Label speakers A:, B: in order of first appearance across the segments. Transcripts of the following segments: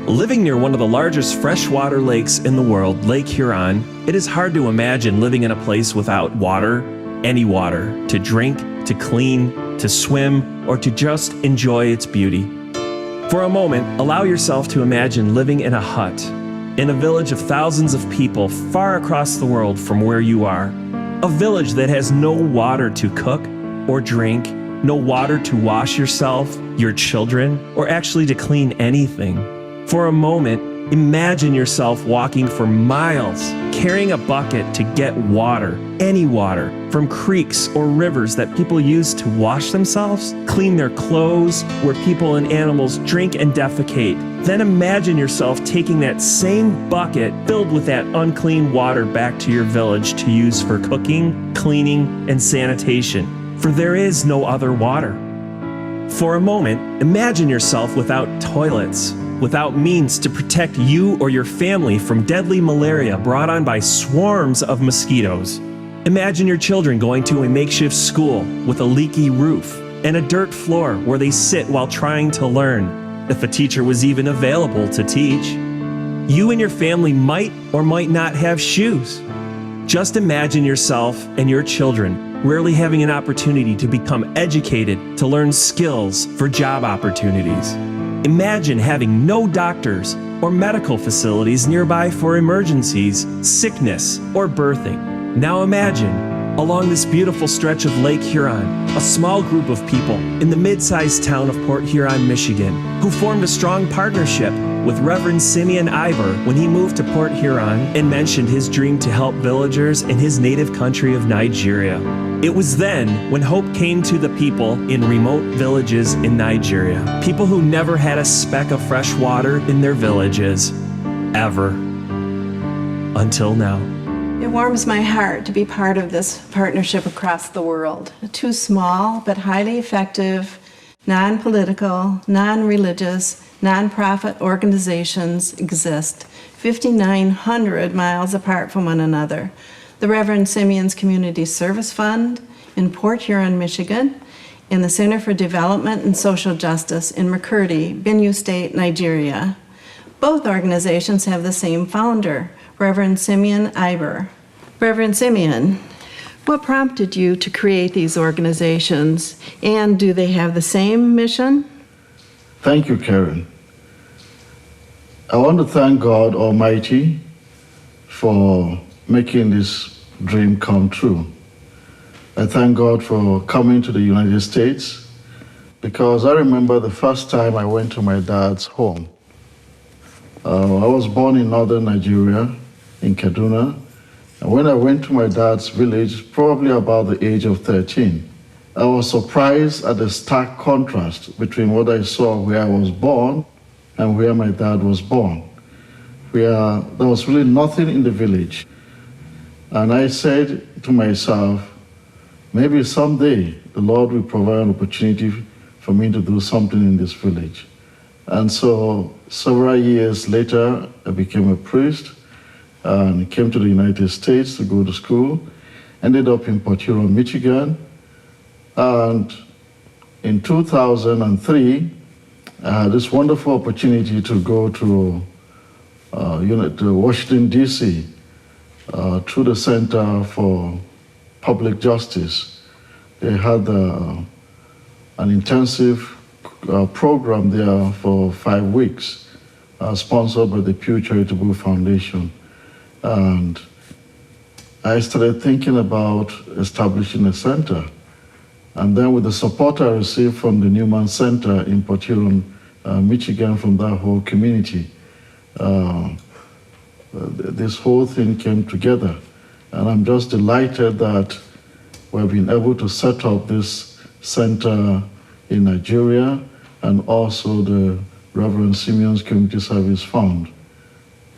A: Living near one of the largest freshwater lakes in the world, Lake Huron, it is hard to imagine living in a place without water, any water, to drink, to clean, to swim, or to just enjoy its beauty. For a moment, allow yourself to imagine living in a hut, in a village of thousands of people far across the world from where you are. A village that has no water to cook or drink, no water to wash yourself, your children, or actually to clean anything. For a moment, imagine yourself walking for miles, carrying a bucket to get water, any water, from creeks or rivers that people use to wash themselves, clean their clothes, where people and animals drink and defecate. Then imagine yourself taking that same bucket filled with that unclean water back to your village to use for cooking, cleaning, and sanitation, for there is no other water. For a moment, imagine yourself without toilets, without means to protect you or your family from deadly malaria brought on by swarms of mosquitoes. Imagine your children going to a makeshift school with a leaky roof and a dirt floor where they sit while trying to learn, if a teacher was even available to teach. You and your family might or might not have shoes. Just imagine yourself and your children rarely having an opportunity to become educated, to learn skills for job opportunities. Imagine having no doctors or medical facilities nearby for emergencies, sickness, or birthing. Now imagine, along this beautiful stretch of Lake Huron, a small group of people in the mid-sized town of Port Huron, Michigan, who formed a strong partnership with Reverend Simeon Iber when he moved to Port Huron and mentioned his dream to help villagers in his native country of Nigeria. It was then when hope came to the people in remote villages in Nigeria, people who never had a speck of fresh water in their villages, ever, until now.
B: It warms my heart to be part of this partnership across the world. Two small but highly effective, non-political, non-religious, non-profit organizations exist 5,900 miles apart from one another. The Reverend Simeon's Community Service Fund in Port Huron, Michigan, and the Center for Development and Social Justice in Makurdi, Benue State, Nigeria. Both organizations have the same founder, Reverend Simeon Iber. Reverend Simeon, what prompted you to create these organizations, and do they have the same mission?
C: Thank you, Karen. I want to thank God Almighty for making this dream come true. I thank God for coming to the United States, because I remember the first time I went to my dad's home. I was born in northern Nigeria, in Kaduna, and when I went to my dad's village, probably about the age of 13, I was surprised at the stark contrast between what I saw where I was born and where my dad was born, where there was really nothing in the village. And I said to myself, maybe someday the Lord will provide an opportunity for me to do something in this village. And so several years later, I became a priest and came to the United States to go to school, ended up in Port Huron, Michigan. And in 2003, I had this wonderful opportunity to go to Washington, D.C., through the Center for Public Justice. They had an intensive program there for 5 weeks, sponsored by the Pew Charitable Foundation. And I started thinking about establishing a center. And then with the support I received from the Newman Center in Port Huron, Michigan, from that whole community, this whole thing came together. And I'm just delighted that we've been able to set up this center in Nigeria, and also the Reverend Simeon's Community Service Fund.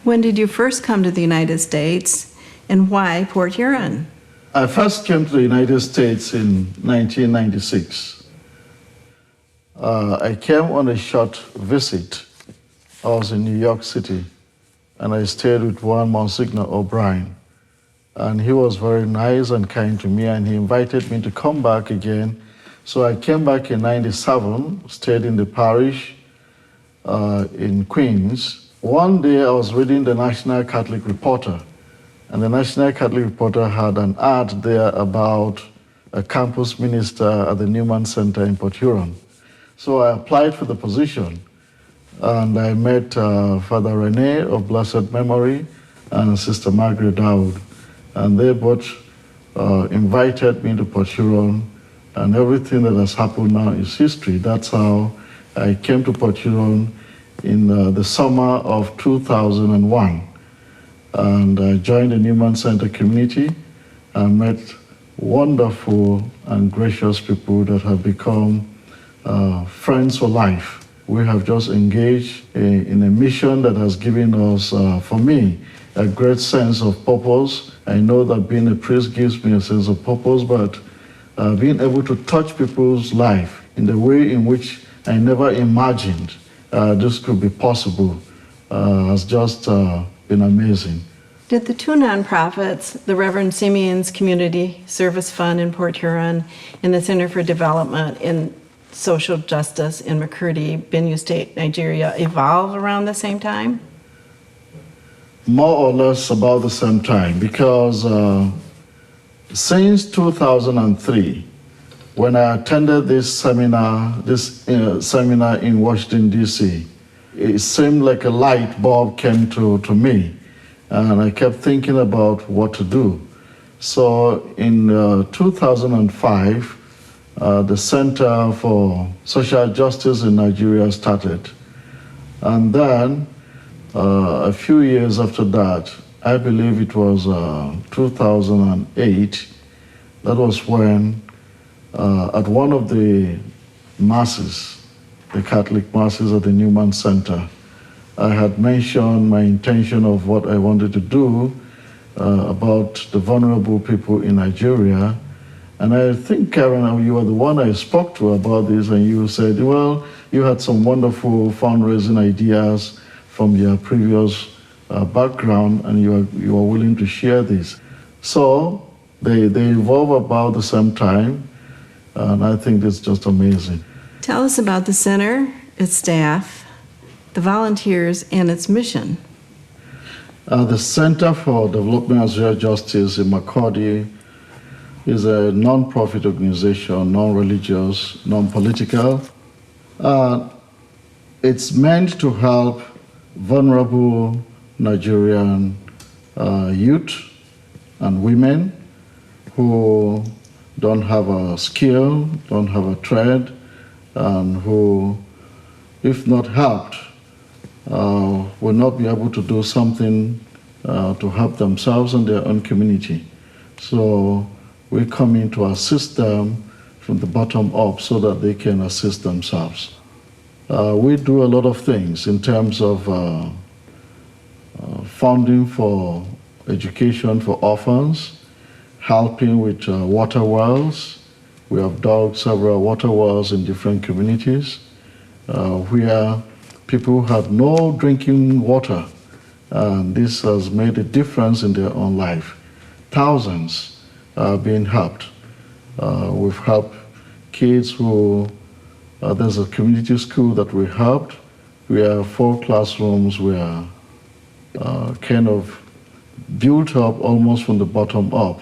B: When did you first come to the United States, and why Port Huron?
C: I first came to the United States in 1996. I came on a short visit. I was in New York City, and I stayed with one Monsignor O'Brien. And he was very nice and kind to me, and he invited me to come back again. So I came back in 97, stayed in the parish, in Queens. One day I was reading the National Catholic Reporter, and the National Catholic Reporter had an ad there about a campus minister at the Newman Center in Port Huron. So I applied for the position, and I met Father Rene of blessed memory and Sister Margaret Dowd, and they both invited me to Port Huron, and everything that has happened now is history. That's how I came to Port Huron in the summer of 2001, and I joined the Newman Center community and met wonderful and gracious people that have become friends for life. We have just engaged in a mission that has given us, for me, a great sense of purpose. I know that being a priest gives me a sense of purpose, but being able to touch people's life in the way in which I never imagined this could be possible has just been amazing.
B: Did the two nonprofits, the Reverend Simeon's Community Service Fund in Port Huron and the Center for Development in Social Justice in Makurdi, Benue State, Nigeria, evolve around the same time?
C: More or less about the same time, because since 2003, when I attended this seminar in Washington, D.C., it seemed like a light bulb came to me, and I kept thinking about what to do. So in 2005, the Center for Social Justice in Nigeria started. And then a few years after that, I believe it was 2008, that was when at one of the masses, the Catholic masses at the Newman Center, I had mentioned my intention of what I wanted to do about the vulnerable people in Nigeria. And I think, Karen, you were the one I spoke to about this, and you said, well, you had some wonderful fundraising ideas from your previous background, and you were willing to share this. So they evolve about the same time, and I think it's just amazing.
B: Tell us about the center, its staff, the volunteers, and its mission.
C: The Center for Development and Social Justice in Makurdi is a non-profit organization, non-religious, non-political. It's meant to help vulnerable Nigerian youth and women who don't have a skill, don't have a trade, and who, if not helped, will not be able to do something to help themselves and their own community. So we come in to assist them from the bottom up so that they can assist themselves. We do a lot of things in terms of funding for education for orphans, helping with water wells. We have dug several water wells in different communities where people have no drinking water, and this has made a difference in their own life. Thousands are being helped. We've helped kids who, there's a community school that we helped. We have 4 classrooms were kind of built up almost from the bottom up.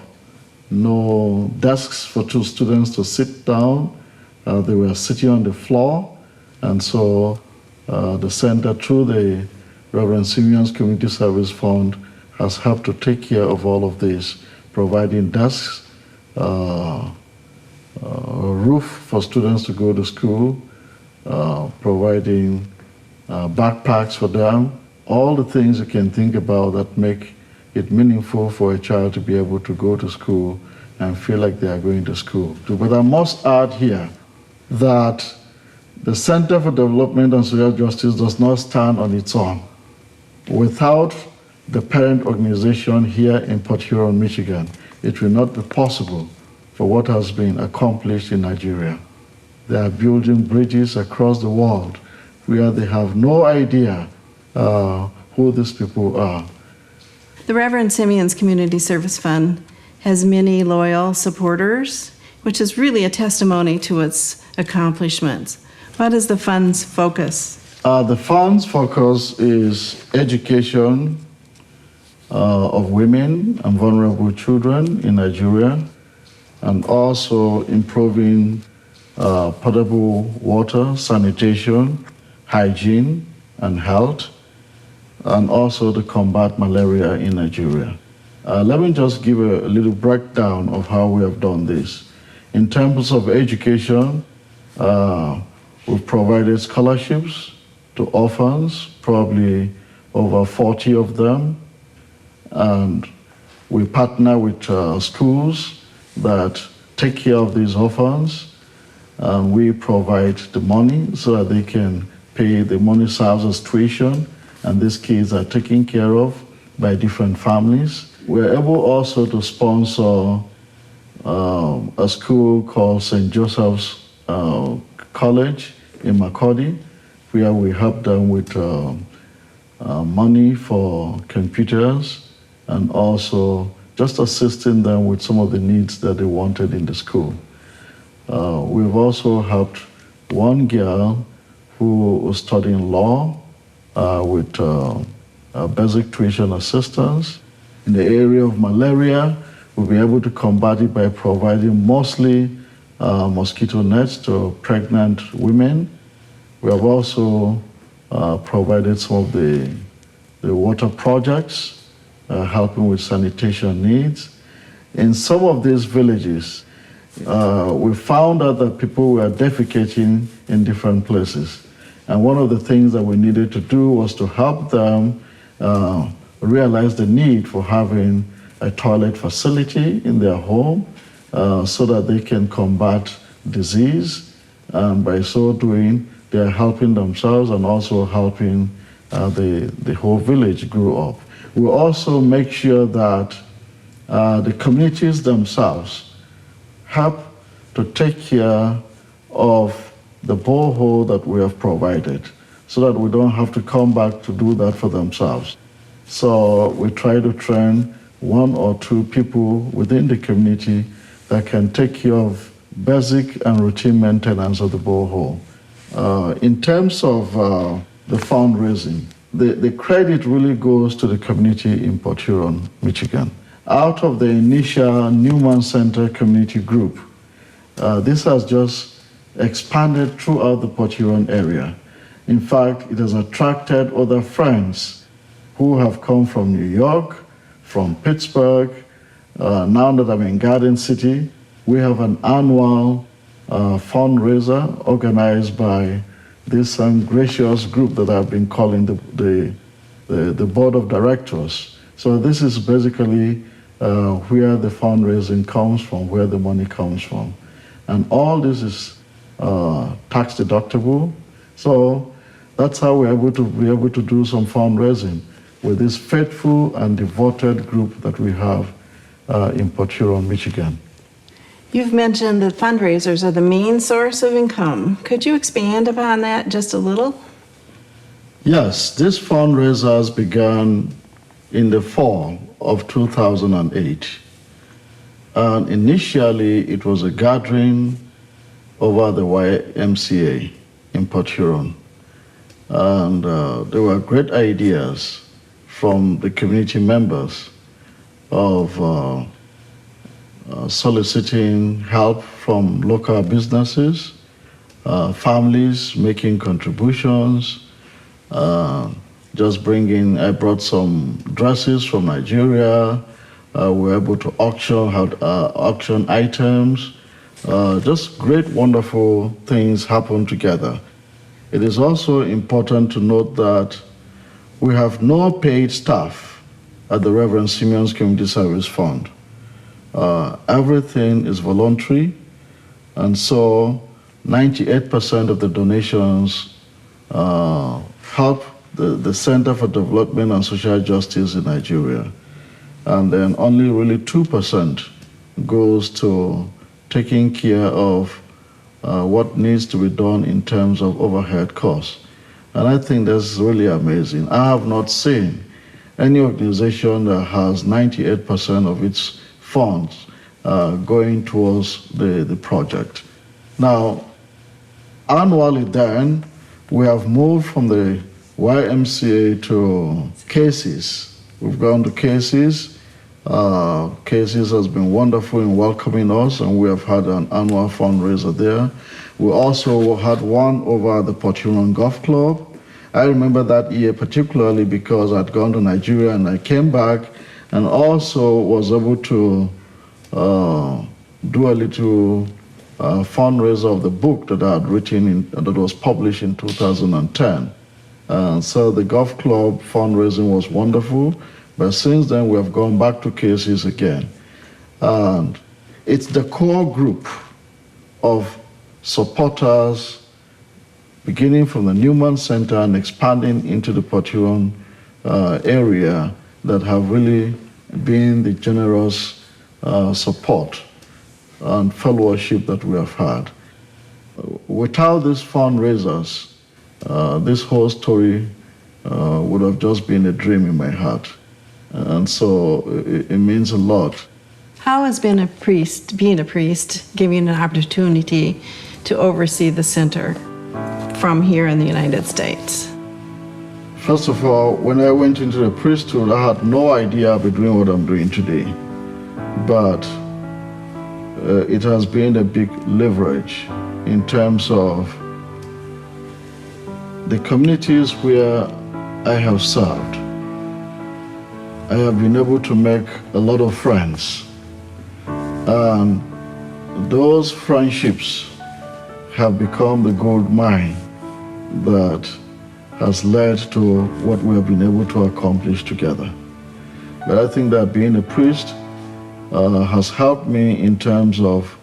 C: No desks for 2 students to sit down. They were sitting on the floor, and so the center, through the Reverend Simeon's Community Service Fund, has helped to take care of all of this, providing desks, a roof for students to go to school, providing backpacks for them, all the things you can think about that make it meaningful for a child to be able to go to school and feel like they are going to school. But I must add here that the Center for Development and Social Justice does not stand on its own. Without the parent organization here in Port Huron, Michigan, it will not be possible for what has been accomplished in Nigeria. They are building bridges across the world where they have no idea who these people are.
B: The Reverend Simeon's Community Service Fund has many loyal supporters, which is really a testimony to its accomplishments. What is the fund's focus?
C: The fund's focus is education of women and vulnerable children in Nigeria, and also improving potable water, sanitation, hygiene, and health, and also to combat malaria in Nigeria. Let me just give a little breakdown of how we have done this. In terms of education, we've provided scholarships to orphans, probably over 40 of them, and we partner with schools that take care of these orphans, and we provide the money so that they can pay. The money serves as tuition, and these kids are taken care of by different families. We're able also to sponsor a school called St. Joseph's College in Makurdi, where we help them with money for computers and also just assisting them with some of the needs that they wanted in the school. We've also helped one girl who was studying law with basic tuition assistance. In the area of malaria, we'll be able to combat it by providing mostly mosquito nets to pregnant women. We have also provided some of the water projects, helping with sanitation needs. In some of these villages, we found out that people were defecating in different places. And one of the things that we needed to do was to help them realize the need for having a toilet facility in their home so that they can combat disease. And by so doing, they are helping themselves and also helping the whole village grow up. We also make sure that the communities themselves help to take care of the borehole that we have provided so that we don't have to come back to do that for themselves. So we try to train one or two people within the community that can take care of basic and routine maintenance of the borehole. In terms of the fundraising, the credit really goes to the community in Port Huron, Michigan. Out of the initial Newman Center community group, this has just expanded throughout the Port Huron area. In fact, it has attracted other friends who have come from New York, from Pittsburgh. Now that I'm in Garden City, we have an annual fundraiser organized by this gracious group that I've been calling the board of directors. So this is basically where the fundraising comes from, where the money comes from. And all this is tax deductible. So that's how we're able to do some fundraising with this faithful and devoted group that we have in Port Huron, Michigan.
B: You've mentioned that fundraisers are the main source of income. Could you expand upon that just a little?
C: Yes, this fundraisers began in the fall of 2008. And initially, it was a gathering over the YMCA in Port Huron. And there were great ideas from the community members of soliciting help from local businesses, families making contributions, I brought some dresses from Nigeria. We were able to auction items. Just great, wonderful things happened together. It is also important to note that we have no paid staff at the Reverend Simeon's Community Service Fund. Everything is voluntary, and so 98% of the donations help the Center for Development and Social Justice in Nigeria. And then only really 2% goes to taking care of what needs to be done in terms of overhead costs. And I think that's really amazing. I have not seen any organization that has 98% of its funds going towards the project. Now, annually then, We have moved from the YMCA to Casey's. We've gone to Casey's. Casey's has been wonderful in welcoming us, and we have had an annual fundraiser there. We also had one over at the Port Huron Golf Club. I remember that year particularly because I'd gone to Nigeria and I came back and also was able to do a little fundraiser of the book that I had written that was published in 2010. So the golf club fundraising was wonderful, but since then we have gone back to Casey's again. And it's the core group of supporters beginning from the Newman Center and expanding into the Port Huron area that have really been the generous support and fellowship that we have had. Without these fundraisers, this whole story would have just been a dream in my heart. And so it means a lot.
B: How has being a priest giving you an opportunity to oversee the center from here in the United States?
C: First of all, when I went into the priesthood, I had no idea I'd be doing what I'm doing today. But it has been a big leverage in terms of the communities where I have served. I have been able to make a lot of friends. And those friendships have become the gold mine that has led to what we have been able to accomplish together. But I think that being a priest has helped me in terms of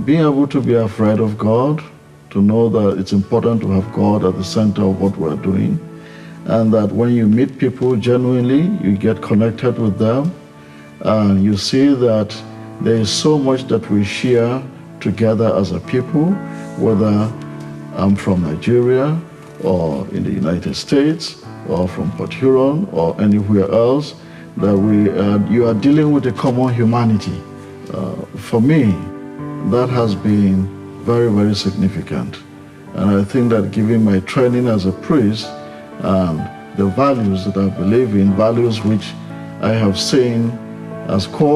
C: being able to be afraid of God, to know that it's important to have God at the center of what we're doing, and that when you meet people genuinely, you get connected with them, and you see that there is so much that we share together as a people, whether I'm from Nigeria or in the United States or from Port Huron or anywhere else, that you are dealing with a common humanity. For me, that has been very, very significant. And I think that given my training as a priest and the values that I believe in, values which I have seen as core